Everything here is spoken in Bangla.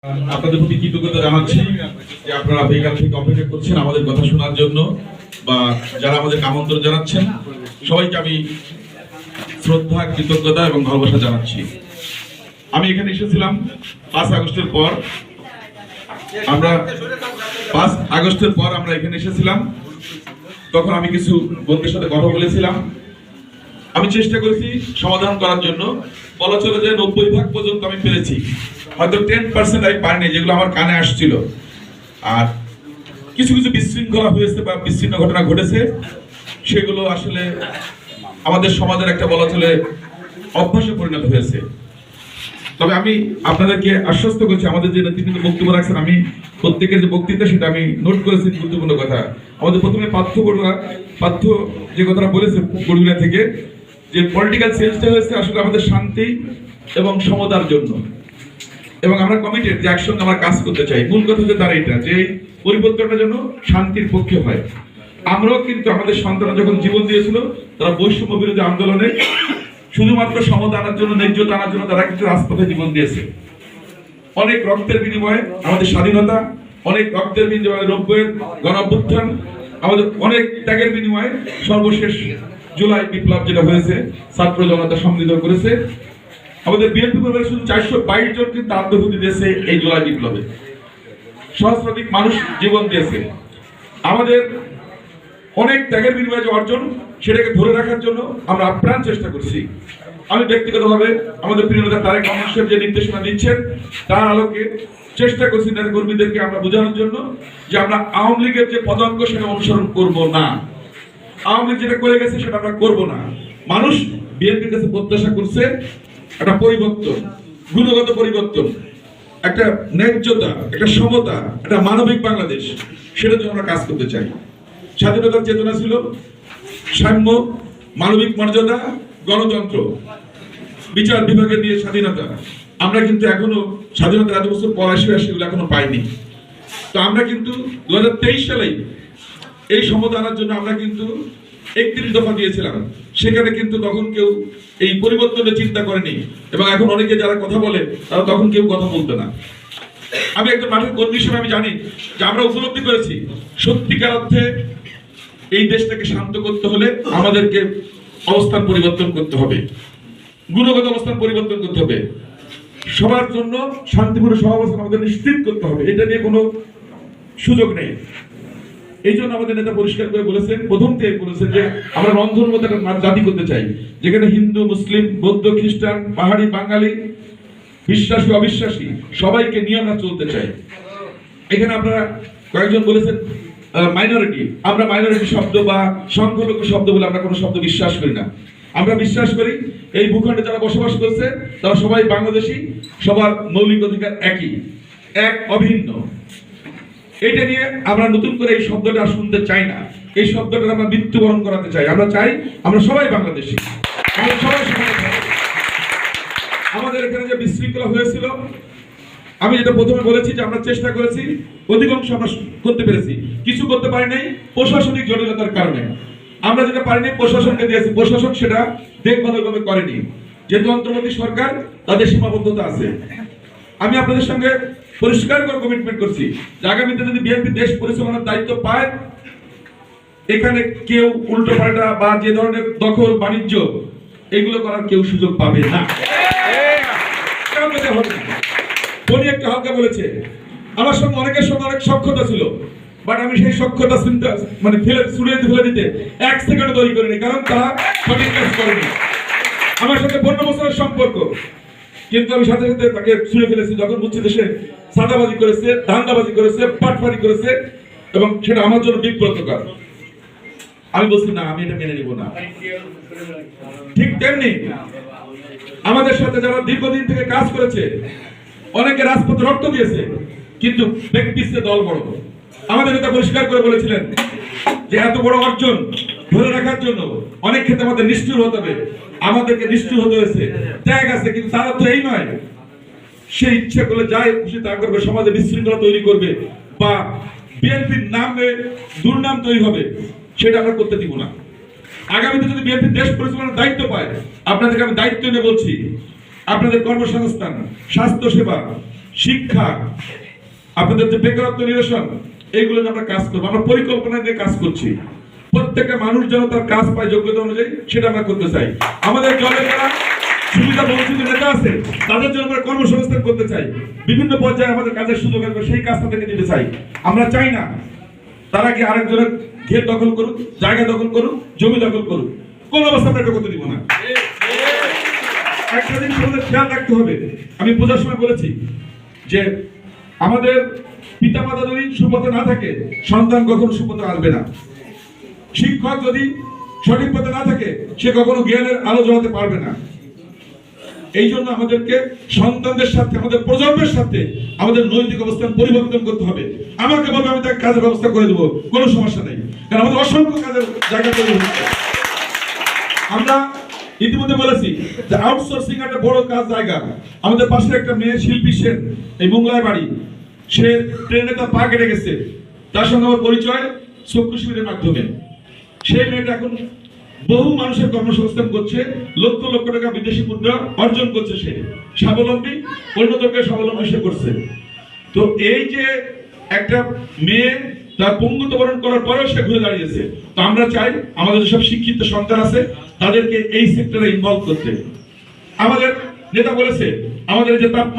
আপনাদের প্রতি কৃতজ্ঞতা জানাচ্ছি যে আপনারা বিকাল থেকে অপেক্ষা করছেন আমাদের কথা শোনার জন্য, বা যারা আমাদের আমন্ত্রণ জানাচ্ছেন সবাইকে আমি শ্রদ্ধা, কৃতজ্ঞতা এবং ভালোবাসা জানাচ্ছি। আমি এখানে এসেছিলাম 5 আগস্টের পর। আমরা 5 আগস্টের পর আমরা এখানে এসেছিলাম। তখন আমি কিছু বন্ধুদের সাথে কথা বলেছিলাম। আমি চেষ্টা করেছি সমাধান করার জন্য। বলা চলে যে 90% পর্যন্ত আমি পেরেছি, হয়তো 10% আমি পারিনি, যেগুলো আমার কানে আসছিল। আর কিছু কিছু বিশৃঙ্খলা হয়েছে বা বিচ্ছিন্ন ঘটনা ঘটেছে, সেগুলো আসলে আমাদের সমাজের একটা বলা চলে অভ্যাসে পরিণত হয়েছে। তবে আমি আপনাদেরকে আশ্বস্ত করছি, আমাদের যে নেতৃবৃন্দ বক্তব্য রাখছেন, আমি প্রত্যেকের যে বক্তৃতা সেটা আমি নোট করেছি গুরুত্বপূর্ণ কথা। আমাদের প্রথমে পার্থ যে কথাটা বলেছে বড়ুয়া থেকে, যে পলিটিক্যাল চেঞ্জটা হয়েছে আসলে আমাদের শান্তি এবং সমতার জন্য, এবং আমরা কমিটেড যে একসঙ্গে আমরা কাজ করতে চাই। মূল কথা হচ্ছে তার এটা, যে পরিবর্তনটা যেন শান্তির পক্ষে হয়। আমরাও কিন্তু আমাদের সন্তানরা যখন জীবন দিয়েছিল, তারা বৈষম্য বিরোধী আন্দোলনে শুধুমাত্র সমতা আনার জন্য, ন্যায্যতা আনার জন্য তারা কিন্তু রাজপথে জীবন দিয়েছে। অনেক রক্তের বিনিময়ে আমাদের স্বাধীনতা, অনেক রক্তের বিনিময়ে 90-এর গণঅভ্যুত্থান, আমাদের অনেক ত্যাগের বিনিময়ে সর্বশেষ জুলাই বিপ্লব যেটা হয়েছে, ছাত্র জনতা সমৃদ্ধ করেছে। আমাদের বিএনপি পরিবারের শুধু 422 জন কিন্তু আত্মহুতি দিয়েছে এই জুলাই বিপ্লবে। সহস্রাধিক মানুষ জীবন দিয়েছে। আমাদের অনেক ত্যাগের বিনিময়ে যে অর্জন, সেটাকে ধরে রাখার জন্য আমরা আপ্রাণ চেষ্টা করছি। আমি ব্যক্তিগতভাবে আমাদের প্রিয় নেতা তারেক রহমান সাহেব যে নির্দেশনা দিচ্ছেন, তার আলোকে চেষ্টা করছি নেতা কর্মীদেরকে আমরা বোঝানোর জন্য যে আমরা আওয়ামী লীগের যে পদাঙ্ক সেটা অনুসরণ করব না। আওয়ামী লীগ যেটা করে গেছে সেটা আমরা করব না। মানুষ বিএনপির কাছে প্রত্যাশা করছে একটা পরিবর্তন, গুণগত পরিবর্তন, একটা ন্যায্যতা, একটা সমতা, একটা মানবিক বাংলাদেশ। সেটার জন্য আমরা কাজ করতে চাই। স্বাধীনতার চেতনা ছিল সাম্য, মানবিক মর্যাদা, গণতন্ত্র, বিচার বিভাগের নিয়ে স্বাধীনতা। আমরা কিন্তু এখনো স্বাধীনতা এত বছর পর সেগুলো এখনো পাইনি। তো আমরা কিন্তু 2023 সালেই এই সমতা আনার জন্য আমরা কিন্তু 31 দফা দিয়েছিলাম। সেখানে কিন্তু তখন কেউ এই পরিবর্তনের চিন্তা করেনি, এবং এখন অনেকে যারা কথা বলে তারা তখন কেউ কথা বলতো না। আমি একজন মাঠের কর্মী হিসেবে আমি জানি যে আমরা উপলব্ধি করেছি সত্যিকার অর্থে এই দেশটাকে শান্ত করতে হলে আমাদেরকে অবস্থান পরিবর্তন করতে হবে, গুণগত অবস্থান পরিবর্তন করতে হবে, সবার জন্য শান্তিপূর্ণ সহাবস্থান আমাদের নিশ্চিত করতে হবে। এটা নিয়ে কোনো সুযোগ নেই। এই জন্য আমাদের নেতা পরিষ্কার করে বলেছেন, প্রথম থেকে বলেছেন যে আমরা রন্ধন মতো একটা জাতি করতে চাই, যেখানে হিন্দু, মুসলিম, বৌদ্ধ, খ্রিস্টান, পাহাড়ি, বাঙালি, বিশ্বাসী, অবিশ্বাসী সবাইকে নিয়ে আমরা চলতে চাই। এখানে আপনারা কয়েকজন বলেছেন মাইনরিটি। আমরা মাইনরিটি শব্দ বা সংখ্যালঘু শব্দ বলে আমরা কোনো শব্দ বিশ্বাস করি না। আমরা বিশ্বাস করি এই ভূখণ্ডে যারা বসবাস করছে তারা সবাই বাংলাদেশী, সবার মৌলিক অধিকার একই, এক, অভিন্ন। এইটা নিয়ে আমরা নতুন করে এই শব্দটা শুনতে চাই না। এই শব্দটা আমরা মৃত্যুবরণ করাতে চাই। আমরা চাই আমরা সবাই বাংলাদেশী, আমরা সবাই সমান। আমাদের এখানে যে বিশৃঙ্খলা হয়েছিল, আমি যেটা প্রথমে বলেছি যে আমরা চেষ্টা করেছি, অধিকাংশ আমরা করতে পেরেছি, কিছু করতে পারি নাই প্রশাসনিক জটিলতার কারণে। আমরা যেটা পারিনি প্রশাসনকে দিয়েছি, প্রশাসন সেটা দেখভালভাবে করেনি। যেহেতু অন্তর্বর্তী সরকার, তাদের সীমাবদ্ধতা আছে। আমি আপনাদের সঙ্গে পরিষ্কার করে কমিটমেন্ট করছি যে আগামীতে যদি বিএনপি দেশ পরিচালনার দায়িত্ব পায়, এখানে কেউ উল্টো পাল্টা বা যে ধরনের দখল বাণিজ্য এগুলো করার কেউ সুযোগ পাবে না। উনি একটা হালকা বলেছে, আমার সঙ্গে অনেকের সঙ্গে অনেক সক্ষতা ছিল, বাট আমি সেই সক্ষতা মানে ফেলে দিতে 1 সেকেন্ড তৈরি করিনি, কারণ তারা সঠিক কাজ করেনি। আমার সাথে 15 বছরের সম্পর্ক, কিন্তু আমি সাথে সাথে তাকে ছুঁড়ে ফেলেছি যখন বুঝছি দেশে সাদাবাজি করেছে, ধান্দাবাজি করেছে, পাটফারি করেছে, এবং সেটা আমার জন্য বিব্রতকর। আমি বলছি না, আমি এটা মেনে নিব না। ঠিক তেমনি আমাদের সাথে যারা দীর্ঘদিন থেকে কাজ করেছে, অনেকে রাজপথে রক্ত দিয়েছে, কিন্তু ব্যক্তিত্বে দল বড়। আমাদের নেতা পরিষ্কার করে বলেছিলেন যে এত বড় অর্জন ধরে রাখার জন্য অনেক ক্ষেত্রে আমাদের নিষ্ঠুর হতে হবে। আমাদেরকে নিষ্ঠুর হতে হয়েছে, ত্যাগ আছে, কিন্তু তার অর্থ এই নয় সে ইচ্ছা করলে যাই খুশি তা করবে, সমাজে বিশৃঙ্খলা তৈরি করবে বা বিএনপির নামে দুর্নাম তৈরি হবে, সেটা আমরা করতে দিব না। আগামীতে যদি বিএনপি দেশ পরিচালনার দায়িত্ব পায়, আপনাদেরকে আমি দায়িত্ব নিয়ে বলছি, আপনাদের কর্মসংস্থান, স্বাস্থ্য সেবা, শিক্ষা, আপনাদের যে বেকারত্ব নিরসন, এইগুলো নিয়ে আমরা কাজ করবো। আমরা পরিকল্পনা নিয়ে কাজ করছি। প্রত্যেকটা মানুষ যেন তার কাজ পায় যোগ্যতা অনুযায়ী, সেটা আমরা করতে চাই। আমাদের দলে যারা সুবিধা বঞ্চিত নেতা আছে তাদের জন্য আমরা কর্মসংস্থান করতে চাই। বিভিন্ন পর্যায়ে আমাদের কাজের সুযোগ আসবে, সেই কাজ তাদেরকে দিতে চাই। আমরা চাই না তারা কি আরেকজনের ঘের দখল করুক, জায়গা দখল করুক, জমি দখল করুক। কোন অবস্থা আমরা এটা করতে দিব না। একটা জিনিস আমাদের খেয়াল রাখতে হবে, আমি বোঝার সময় বলেছি যে আমাদের পিতামাতা যদি সুপথে না থাকে, সন্তান কখনো সুপথে আসবে না। শিক্ষক যদি সঠিক পথে না থাকে, সে কখনো জ্ঞানের আলো জ্বালাতে পারবে না। এই জন্য আমাদেরকে সন্তানদের সাথে, আমাদের প্রজন্মের সাথে আমাদের নৈতিক অবস্থান পরিবর্তন করতে হবে। আমাকে বলবে, আমি তাকে কাজের ব্যবস্থা করে দেবো, কোনো সমস্যা নেই, কারণ আমাদের অসংখ্য কাজের জায়গা তৈরি হচ্ছে। আমরা ইতিমধ্যে বলেছি যে আউটসোর্সিং একটা বড় কাজ জায়গা। আমাদের পাশে একটা মেয়ে শিল্পী সেন, এই মোংলায় বাড়ি, সে ট্রেনে তার পা কেটে গেছে, তার সঙ্গে আমার পরিচয় চক্ষু শিবিরের মাধ্যমে। সেই মেয়েটা এখন বহু মানুষের কর্মসংস্থান করছে, লক্ষ লক্ষ টাকা বিদেশি মুদ্রা অর্জন করছে। সে স্বাবলম্বী, অন্যদেরকে স্বাবলম্বী সে করছে। তো এই যে একটা মেয়ে তার পঙ্গুত্ব বরণ করার পরেও সে ঘুরে দাঁড়িয়েছে। তো আমরা চাই আমাদের যেসব শিক্ষিত সন্তান আছে তাদেরকে এই সেক্টরে ইনভলভ করতে। আমাদের নেতা বলেছে আমাদের যে তাপমাত্রা